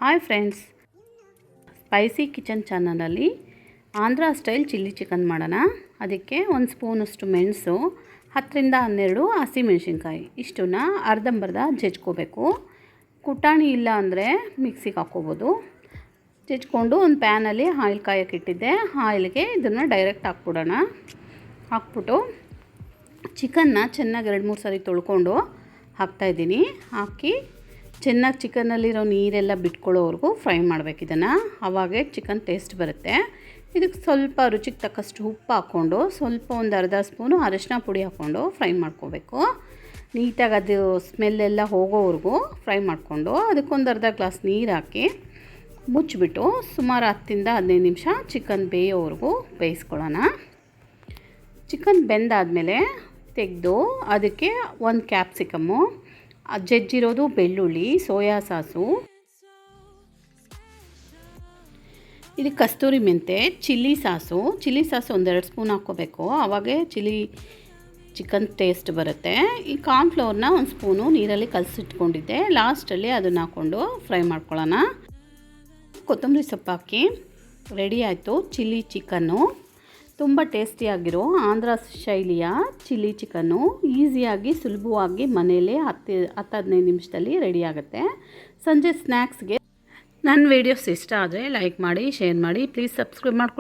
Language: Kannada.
ಹಾಯ್ ಫ್ರೆಂಡ್ಸ್, ಸ್ಪೈಸಿ ಕಿಚನ್ ಚಾನಲಲ್ಲಿ ಆಂಧ್ರ ಸ್ಟೈಲ್ ಚಿಲ್ಲಿ ಚಿಕನ್ ಮಾಡೋಣ. ಅದಕ್ಕೆ 1 ಸ್ಪೂನಷ್ಟು ಮೆಣಸು, 10ರಿಂದ 12 ಹಸಿಮೆಣಸಿನ್ಕಾಯಿ ಇಷ್ಟನ್ನು ಅರ್ಧಂಬರ್ಧ ಜಜ್ಕೋಬೇಕು. ಕುಟಾಣಿ ಇಲ್ಲ ಅಂದರೆ ಮಿಕ್ಸಿಗೆ ಹಾಕ್ಕೋಬೋದು. ಜಜ್ಕೊಂಡು ಒಂದು ಪ್ಯಾನಲ್ಲಿ ಆಯಿಲ್ ಕಾಯೋಕ್ಕೆ ಇಟ್ಟಿದ್ದೆ. ಆಯಿಲ್ಗೆ ಇದನ್ನು ಡೈರೆಕ್ಟ್ ಹಾಕ್ಬಿಡೋಣ. ಹಾಕ್ಬಿಟ್ಟು ಚಿಕನ್ನ ಚೆನ್ನಾಗಿ 2-3 ಸರಿ ತೊಳ್ಕೊಂಡು ಹಾಕ್ತಾಯಿದ್ದೀನಿ. ಹಾಕಿ ಚೆನ್ನಾಗಿ ಚಿಕನ್ನಲ್ಲಿರೋ ನೀರೆಲ್ಲ ಬಿಟ್ಕೊಳ್ಳೋವರೆಗೂ ಫ್ರೈ ಮಾಡಬೇಕು. ಇದನ್ನು ಆವಾಗೇ ಚಿಕನ್ ಟೇಸ್ಟ್ ಬರುತ್ತೆ. ಇದಕ್ಕೆ ಸ್ವಲ್ಪ ರುಚಿಗೆ ತಕ್ಕಷ್ಟು ಉಪ್ಪು ಹಾಕ್ಕೊಂಡು ಸ್ವಲ್ಪ ಒಂದು ಅರ್ಧ ಸ್ಪೂನು ಅರಿಶಿನ ಪುಡಿ ಹಾಕ್ಕೊಂಡು ಫ್ರೈ ಮಾಡ್ಕೋಬೇಕು. ನೀಟಾಗಿ ಅದು ಸ್ಮೆಲ್ಲೆಲ್ಲ ಹೋಗೋವರೆಗೂ ಫ್ರೈ ಮಾಡಿಕೊಂಡು ಅದಕ್ಕೊಂದು ಅರ್ಧ ಗ್ಲಾಸ್ ನೀರು ಹಾಕಿ ಮುಚ್ಚಿಬಿಟ್ಟು ಸುಮಾರು 10ರಿಂದ 15 ನಿಮಿಷ ಚಿಕನ್ ಬೇಯೋವರೆಗೂ ಬೇಯಿಸ್ಕೊಳ್ಳೋಣ. ಚಿಕನ್ ಬೆಂದಾದಮೇಲೆ ತೆಗೆದು ಅದಕ್ಕೆ 1 ಕ್ಯಾಪ್ಸಿಕಮ್ಮು, ಜಜ್ಜಿರೋದು ಬೆಳ್ಳುಳ್ಳಿ, ಸೋಯಾ ಸಾಸು, ಇದಕ್ಕೆ ಕಸ್ತೂರಿ ಮೆಂತೆ, ಚಿಲ್ಲಿ ಸಾಸು ಒಂದು 2 ಸ್ಪೂನ್ ಹಾಕ್ಕೋಬೇಕು. ಆವಾಗೇ ಚಿಕನ್ ಟೇಸ್ಟ್ ಬರುತ್ತೆ. ಈ ಕಾರ್ನ್ಫ್ಲವರ್ನ 1 ಸ್ಪೂನು ನೀರಲ್ಲಿ ಕಲಸಿಟ್ಕೊಂಡಿದ್ದೆ. ಲಾಸ್ಟಲ್ಲಿ ಅದನ್ನು ಹಾಕ್ಕೊಂಡು ಫ್ರೈ ಮಾಡ್ಕೊಳ್ಳೋಣ. ಕೊತ್ತಂಬರಿ ಸೊಪ್ಪು ಹಾಕಿ ರೆಡಿ ಆಯಿತು ಚಿಲ್ಲಿ ಚಿಕನ್ನು. ತುಂಬ ಟೇಸ್ಟಿಯಾಗಿರೋ ಆಂಧ್ರ ಶೈಲಿಯ ಚಿಲ್ಲಿ ಚಿಕನ್ನು ಈಸಿಯಾಗಿ ಸುಲಭವಾಗಿ ಮನೆಯಲ್ಲೇ 10-15 ನಿಮಿಷದಲ್ಲಿ ರೆಡಿ ಆಗುತ್ತೆ. ಸಂಜೆ ಸ್ನ್ಯಾಕ್ಸ್ಗೆ ನನ್ನ ವೀಡಿಯೋಸ್ ಇಷ್ಟ ಆದರೆ ಲೈಕ್ ಮಾಡಿ, ಶೇರ್ ಮಾಡಿ, ಪ್ಲೀಸ್ ಸಬ್ಸ್ಕ್ರೈಬ್ ಮಾಡ್ಕೊಳ್ಳಿ.